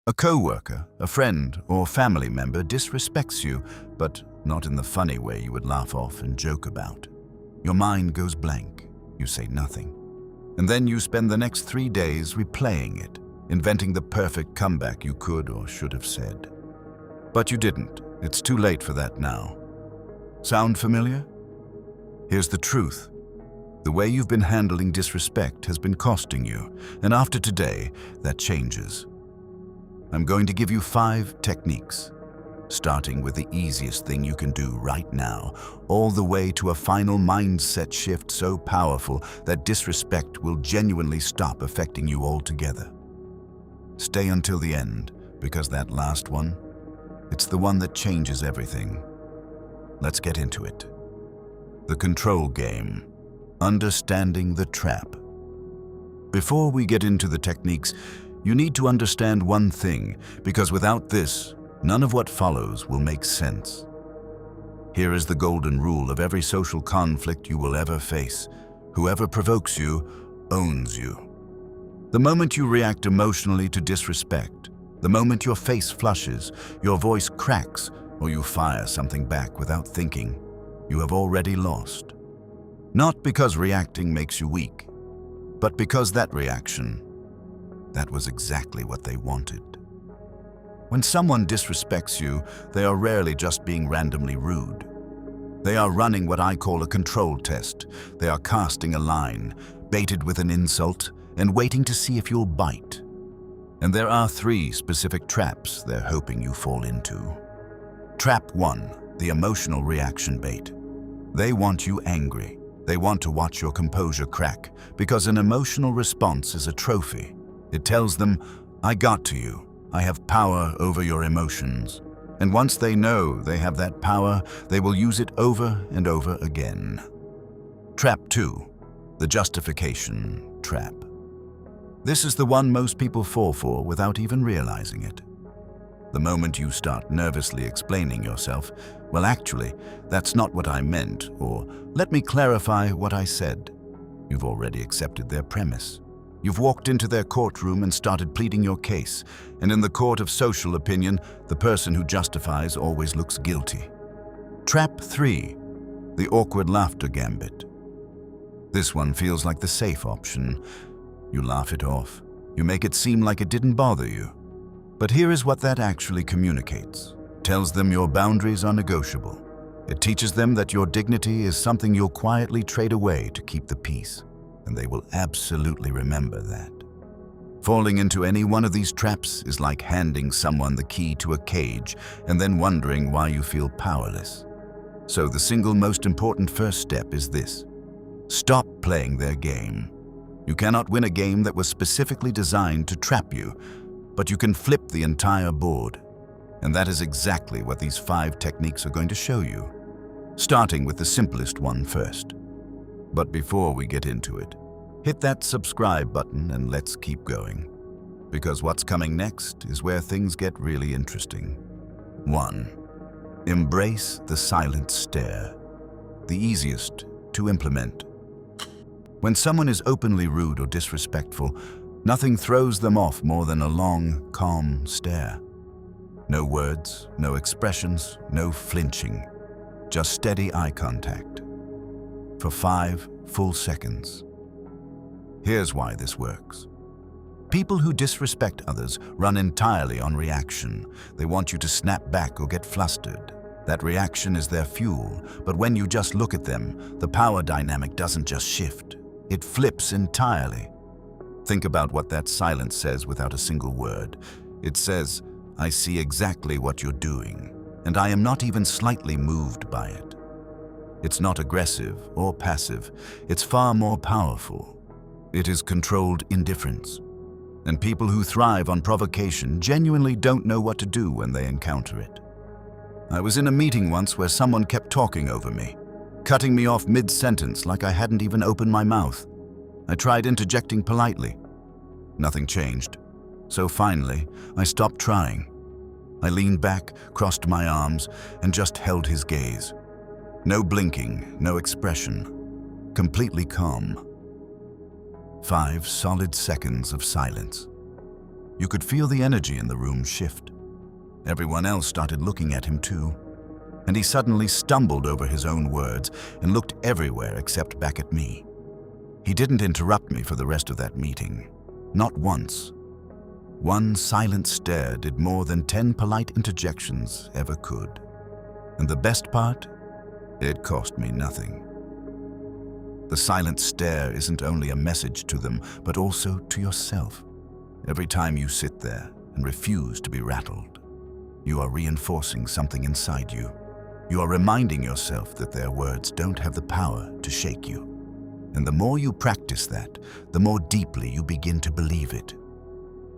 A coworker, a friend, or family member disrespects you, but not in the funny way you would laugh off and joke about. Your mind goes blank. You say nothing. And then you spend the next 3 days replaying it, inventing the perfect comeback you could or should have said. But you didn't. It's too late for that now. Sound familiar? Here's the truth. The way you've been handling disrespect has been costing you, and after today, that changes. I'm going to give you 5 techniques, starting with the easiest thing you can do right now, all the way to a final mindset shift so powerful that disrespect will genuinely stop affecting you altogether. Stay until the end, because that last one, it's the one that changes everything. Let's get into it. The control game. Understanding the trap. Before we get into the techniques, you need to understand one thing, because without this, none of what follows will make sense. Here is the golden rule of every social conflict you will ever face. Whoever provokes you, owns you. The moment you react emotionally to disrespect, the moment your face flushes, your voice cracks, or you fire something back without thinking, you have already lost. Not because reacting makes you weak, but because that reaction, that was exactly what they wanted. When someone disrespects you, they are rarely just being randomly rude. They are running what I call a control test. They are casting a line, baited with an insult, and waiting to see if you'll bite. And there are 3 specific traps they're hoping you fall into. Trap 1, the emotional reaction bait. They want you angry. They want to watch your composure crack, because an emotional response is a trophy. It tells them, I got to you. I have power over your emotions. And once they know they have that power, they will use it over and over again. Trap 2, the justification trap. This is the one most people fall for without even realizing it. The moment you start nervously explaining yourself, well, actually, that's not what I meant, or let me clarify what I said. You've already accepted their premise. You've walked into their courtroom and started pleading your case, and in the court of social opinion, the person who justifies always looks guilty. Trap 3, the awkward laughter gambit. This one feels like the safe option. You laugh it off. You make it seem like it didn't bother you. But here is what that actually communicates. Tells them your boundaries are negotiable. It teaches them that your dignity is something you'll quietly trade away to keep the peace, and they will absolutely remember that. Falling into any one of these traps is like handing someone the key to a cage and then wondering why you feel powerless. So the single most important first step is this. Stop playing their game. You cannot win a game that was specifically designed to trap you, but you can flip the entire board. And that is exactly what these 5 techniques are going to show you, starting with the simplest one first. But before we get into it, hit that subscribe button and let's keep going. Because what's coming next is where things get really interesting. 1. Embrace the silent stare. The easiest to implement. When someone is openly rude or disrespectful, nothing throws them off more than a long, calm stare. No words, no expressions, no flinching. Just steady eye contact. For 5 full seconds. Here's why this works. People who disrespect others run entirely on reaction. They want you to snap back or get flustered. That reaction is their fuel, but when you just look at them, the power dynamic doesn't just shift. It flips entirely. Think about what that silence says without a single word. It says, I see exactly what you're doing, and I am not even slightly moved by it. It's not aggressive or passive. It's far more powerful. It is controlled indifference. And people who thrive on provocation genuinely don't know what to do when they encounter it. I was in a meeting once where someone kept talking over me, cutting me off mid-sentence like I hadn't even opened my mouth. I tried interjecting politely. Nothing changed. So finally, I stopped trying. I leaned back, crossed my arms, and just held his gaze. No blinking, no expression. Completely calm. 5 solid seconds of silence. You could feel the energy in the room shift. Everyone else started looking at him too, and he suddenly stumbled over his own words and looked everywhere except back at me. He didn't interrupt me for the rest of that meeting, not once. One silent stare did more than 10 polite interjections ever could. And the best part? It cost me nothing. The silent stare isn't only a message to them, but also to yourself. Every time you sit there and refuse to be rattled, you are reinforcing something inside you. You are reminding yourself that their words don't have the power to shake you. And the more you practice that, the more deeply you begin to believe it.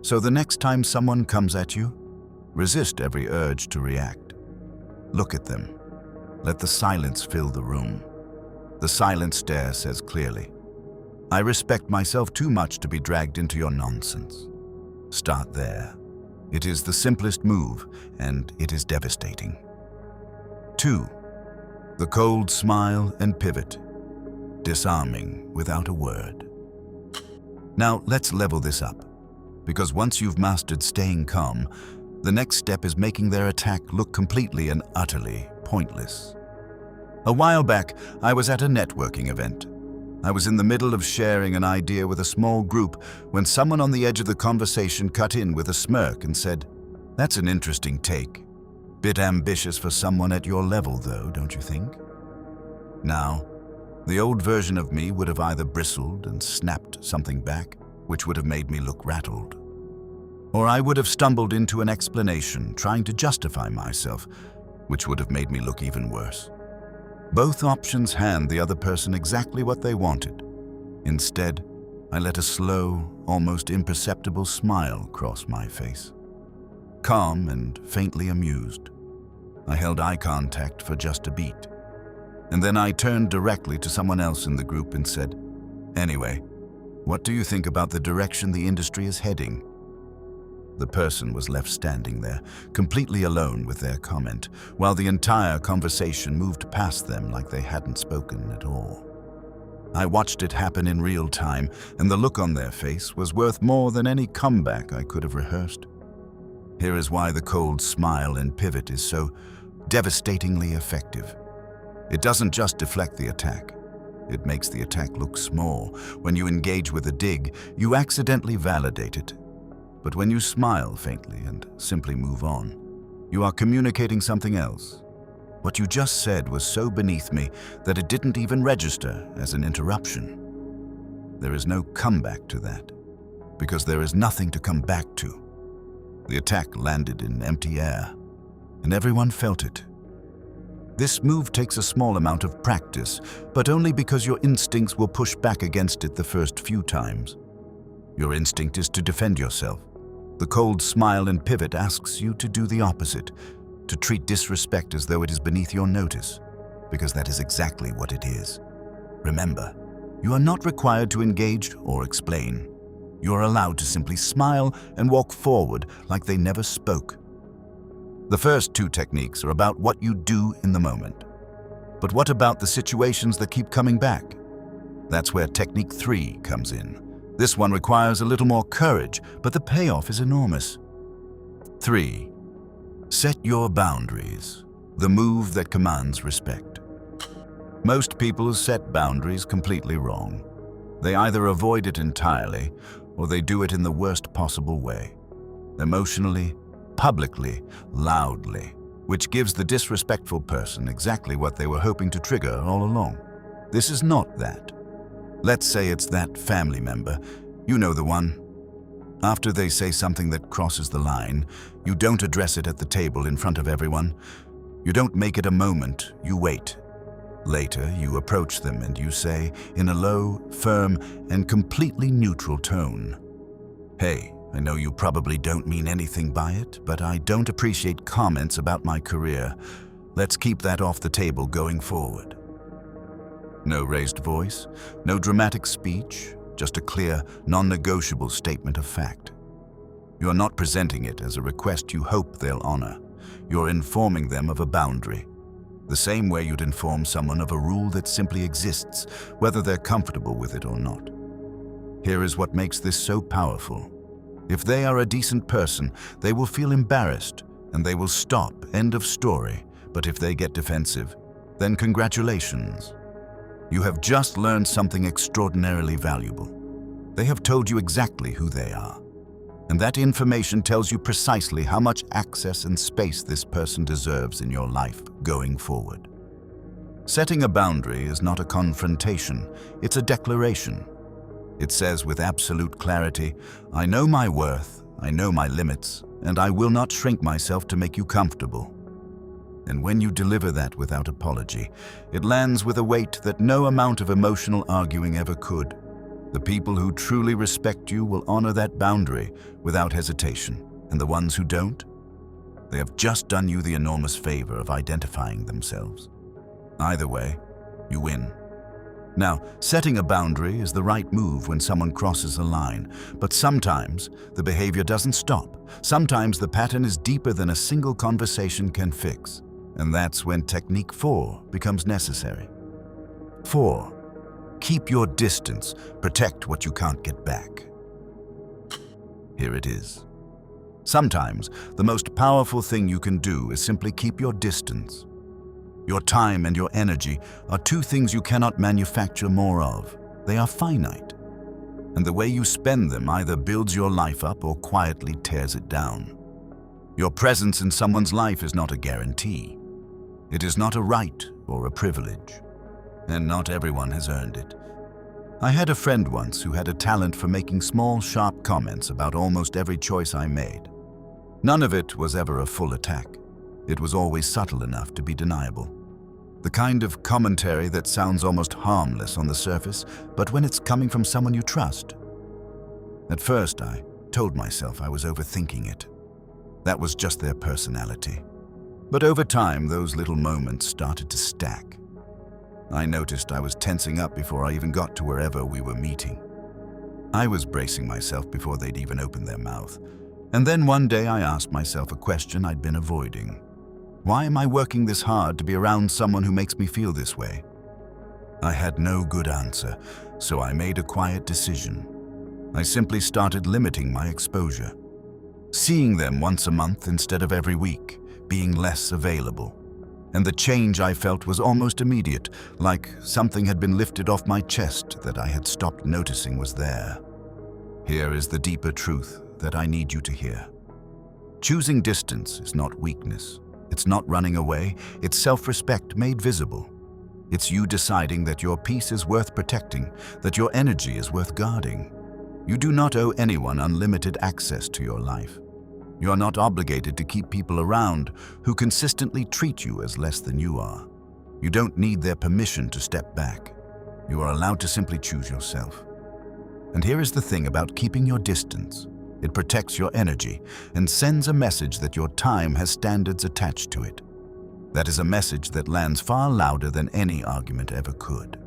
So the next time someone comes at you, resist every urge to react. Look at them. Let the silence fill the room. The silent stare says clearly, I respect myself too much to be dragged into your nonsense. Start there. It is the simplest move, and it is devastating. 2. The cold smile and pivot. Disarming without a word. Now let's level this up, because once you've mastered staying calm, the next step is making their attack look completely and utterly pointless. A while back, I was at a networking event. I was in the middle of sharing an idea with a small group when someone on the edge of the conversation cut in with a smirk and said, "That's an interesting take. Bit ambitious for someone at your level, though, don't you think?" Now, the old version of me would have either bristled and snapped something back, which would have made me look rattled. Or I would have stumbled into an explanation, trying to justify myself, which would have made me look even worse. Both options hand the other person exactly what they wanted. Instead, I let a slow, almost imperceptible smile cross my face. Calm and faintly amused, I held eye contact for just a beat. And then I turned directly to someone else in the group and said, "Anyway, what do you think about the direction the industry is heading?" The person was left standing there, completely alone with their comment, while the entire conversation moved past them like they hadn't spoken at all. I watched it happen in real time, and the look on their face was worth more than any comeback I could have rehearsed. Here is why the cold smile and pivot is so devastatingly effective. It doesn't just deflect the attack. It makes the attack look small. When you engage with a dig, you accidentally validate it. But when you smile faintly and simply move on, you are communicating something else. What you just said was so beneath me that it didn't even register as an interruption. There is no comeback to that, because there is nothing to come back to. The attack landed in empty air, and everyone felt it. This move takes a small amount of practice, but only because your instincts will push back against it the first few times. Your instinct is to defend yourself. The cold smile and pivot asks you to do the opposite, to treat disrespect as though it is beneath your notice, because that is exactly what it is. Remember, you are not required to engage or explain. You are allowed to simply smile and walk forward like they never spoke. The first two techniques are about what you do in the moment. But what about the situations that keep coming back? That's where technique 3 comes in. This one requires a little more courage, but the payoff is enormous. 3. Set your boundaries, the move that commands respect. Most people set boundaries completely wrong. They either avoid it entirely, or they do it in the worst possible way. Emotionally, publicly, loudly, which gives the disrespectful person exactly what they were hoping to trigger all along. This is not that. Let's say it's that family member. You know the one. After they say something that crosses the line, you don't address it at the table in front of everyone. You don't make it a moment, you wait. Later, you approach them and you say, in a low, firm, and completely neutral tone, "Hey, I know you probably don't mean anything by it, but I don't appreciate comments about my career. Let's keep that off the table going forward." No raised voice, no dramatic speech, just a clear, non-negotiable statement of fact. You are not presenting it as a request you hope they'll honor. You're informing them of a boundary, the same way you'd inform someone of a rule that simply exists, whether they're comfortable with it or not. Here is what makes this so powerful. If they are a decent person, they will feel embarrassed and they will stop, end of story. But if they get defensive, then congratulations. You have just learned something extraordinarily valuable. They have told you exactly who they are. And that information tells you precisely how much access and space this person deserves in your life going forward. Setting a boundary is not a confrontation, it's a declaration. It says with absolute clarity, I know my worth, I know my limits, and I will not shrink myself to make you comfortable. And when you deliver that without apology, it lands with a weight that no amount of emotional arguing ever could. The people who truly respect you will honor that boundary without hesitation, and the ones who don't, they have just done you the enormous favor of identifying themselves. Either way, you win. Now, setting a boundary is the right move when someone crosses a line, but sometimes the behavior doesn't stop. Sometimes the pattern is deeper than a single conversation can fix, and that's when technique 4 becomes necessary. 4. Keep your distance. Protect what you can't get back. Here it is. Sometimes the most powerful thing you can do is simply keep your distance. Your time and your energy are two things you cannot manufacture more of. They are finite. And the way you spend them either builds your life up or quietly tears it down. Your presence in someone's life is not a guarantee. It is not a right or a privilege. And not everyone has earned it. I had a friend once who had a talent for making small, sharp comments about almost every choice I made. None of it was ever a full attack. It was always subtle enough to be deniable. The kind of commentary that sounds almost harmless on the surface, but when it's coming from someone you trust. At first, I told myself I was overthinking it. That was just their personality. But over time, those little moments started to stack. I noticed I was tensing up before I even got to wherever we were meeting. I was bracing myself before they'd even opened their mouth. And then one day I asked myself a question I'd been avoiding. Why am I working this hard to be around someone who makes me feel this way? I had no good answer, so I made a quiet decision. I simply started limiting my exposure. Seeing them once a month instead of every week, being less available. And the change I felt was almost immediate, like something had been lifted off my chest that I had stopped noticing was there. Here is the deeper truth that I need you to hear. Choosing distance is not weakness. It's not running away, it's self-respect made visible. It's you deciding that your peace is worth protecting, that your energy is worth guarding. You do not owe anyone unlimited access to your life. You are not obligated to keep people around who consistently treat you as less than you are. You don't need their permission to step back. You are allowed to simply choose yourself. And here is the thing about keeping your distance. It protects your energy and sends a message that your time has standards attached to it. That is a message that lands far louder than any argument ever could.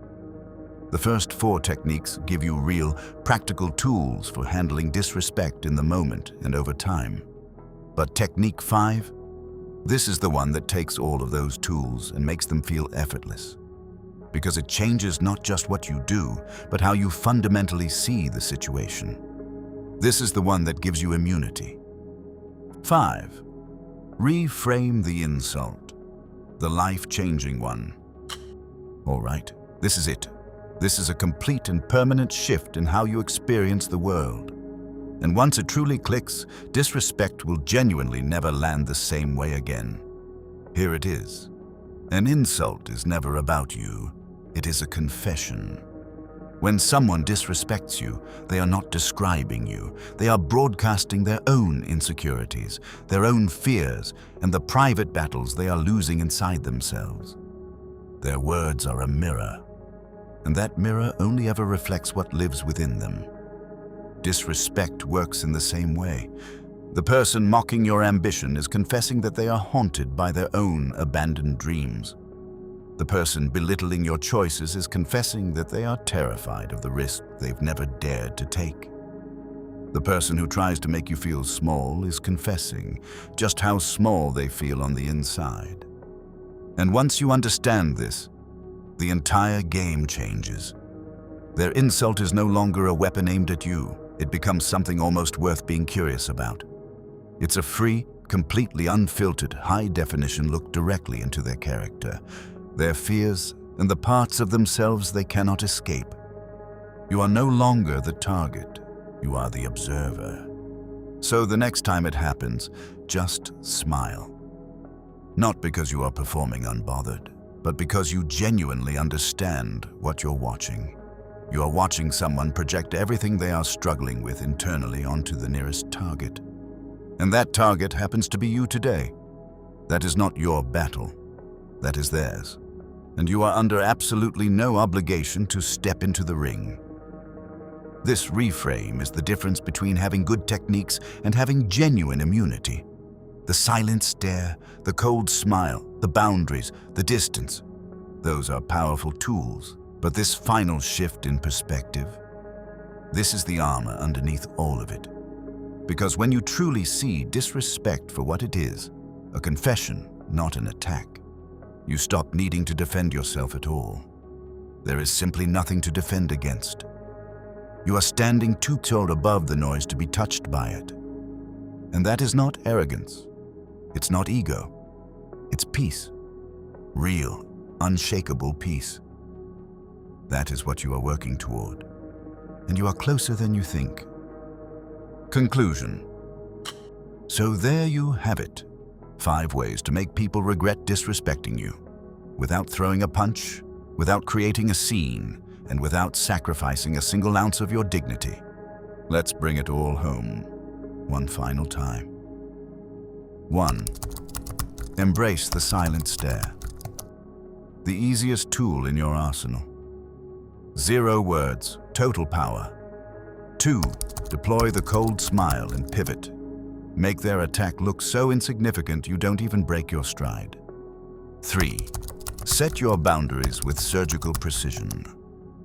The first 4 techniques give you real, practical tools for handling disrespect in the moment and over time. But technique 5? This is the one that takes all of those tools and makes them feel effortless. Because it changes not just what you do, but how you fundamentally see the situation. This is the one that gives you immunity. 5. Reframe the insult. The life-changing one. All right, this is it. This is a complete and permanent shift in how you experience the world. And once it truly clicks, disrespect will genuinely never land the same way again. Here it is. An insult is never about you. It is a confession. When someone disrespects you, they are not describing you. They are broadcasting their own insecurities, their own fears, and the private battles they are losing inside themselves. Their words are a mirror, and that mirror only ever reflects what lives within them. Disrespect works in the same way. The person mocking your ambition is confessing that they are haunted by their own abandoned dreams. The person belittling your choices is confessing that they are terrified of the risk they've never dared to take. The person who tries to make you feel small is confessing just how small they feel on the inside. And once you understand this, the entire game changes. Their insult is no longer a weapon aimed at you. it becomes something almost worth being curious about. It's a free, completely unfiltered, high-definition look directly into their character, their fears, and the parts of themselves they cannot escape. You are no longer the target, you are the observer. So the next time it happens, just smile. Not because you are performing unbothered, but because you genuinely understand what you're watching. You are watching someone project everything they are struggling with internally onto the nearest target. And that target happens to be you today. That is not your battle. That is theirs. And you are under absolutely no obligation to step into the ring. This reframe is the difference between having good techniques and having genuine immunity. The silent stare, the cold smile, the boundaries, the distance. Those are powerful tools. But this final shift in perspective, this is the armor underneath all of it. Because when you truly see disrespect for what it is, a confession, not an attack, you stop needing to defend yourself at all. There is simply nothing to defend against. You are standing two-toed above the noise to be touched by it. And that is not arrogance. It's not ego. It's peace. Real, unshakable peace. That is what you are working toward. And you are closer than you think. Conclusion. So there you have it. 5 ways to make people regret disrespecting you. Without throwing a punch, without creating a scene, and without sacrificing a single ounce of your dignity. Let's bring it all home, one final time. 1. Embrace the silent stare. The easiest tool in your arsenal. 0 words, total power. 2. Deploy the cold smile and pivot. Make their attack look so insignificant you don't even break your stride. 3. Set your boundaries with surgical precision.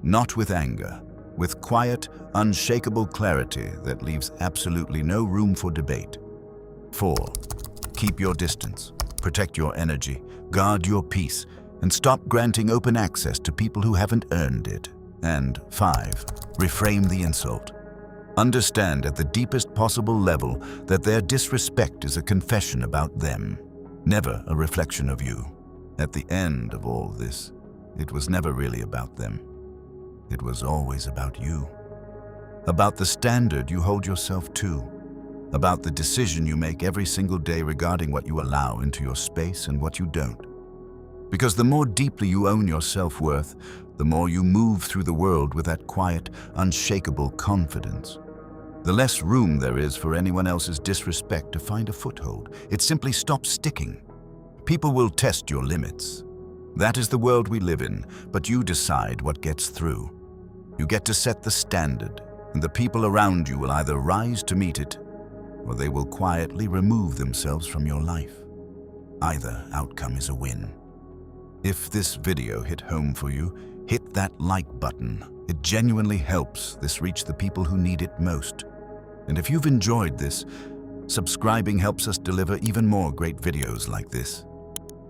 Not with anger, with quiet, unshakable clarity that leaves absolutely no room for debate. 4. Keep your distance, protect your energy, guard your peace, and stop granting open access to people who haven't earned it. And 5. Reframe the insult. Understand at the deepest possible level that their disrespect is a confession about them, never a reflection of you. At the end of all this, it was never really about them. It was always about you. About the standard you hold yourself to. About the decision you make every single day regarding what you allow into your space and what you don't. Because the more deeply you own your self-worth, the more you move through the world with that quiet, unshakable confidence. The less room there is for anyone else's disrespect to find a foothold. It simply stops sticking. People will test your limits. That is the world we live in, but you decide what gets through. You get to set the standard, and the people around you will either rise to meet it, or they will quietly remove themselves from your life. Either outcome is a win. If this video hit home for you, hit that like button. It genuinely helps this reach the people who need it most. And if you've enjoyed this, subscribing helps us deliver even more great videos like this.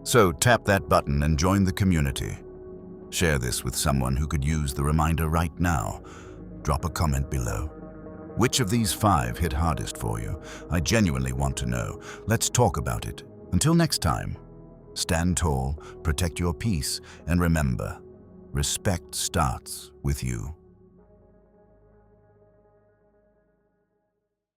So tap that button and join the community. Share this with someone who could use the reminder right now. Drop a comment below. Which of these 5 hit hardest for you? I genuinely want to know. Let's talk about it. Until next time, stand tall, protect your peace, and remember, respect starts with you.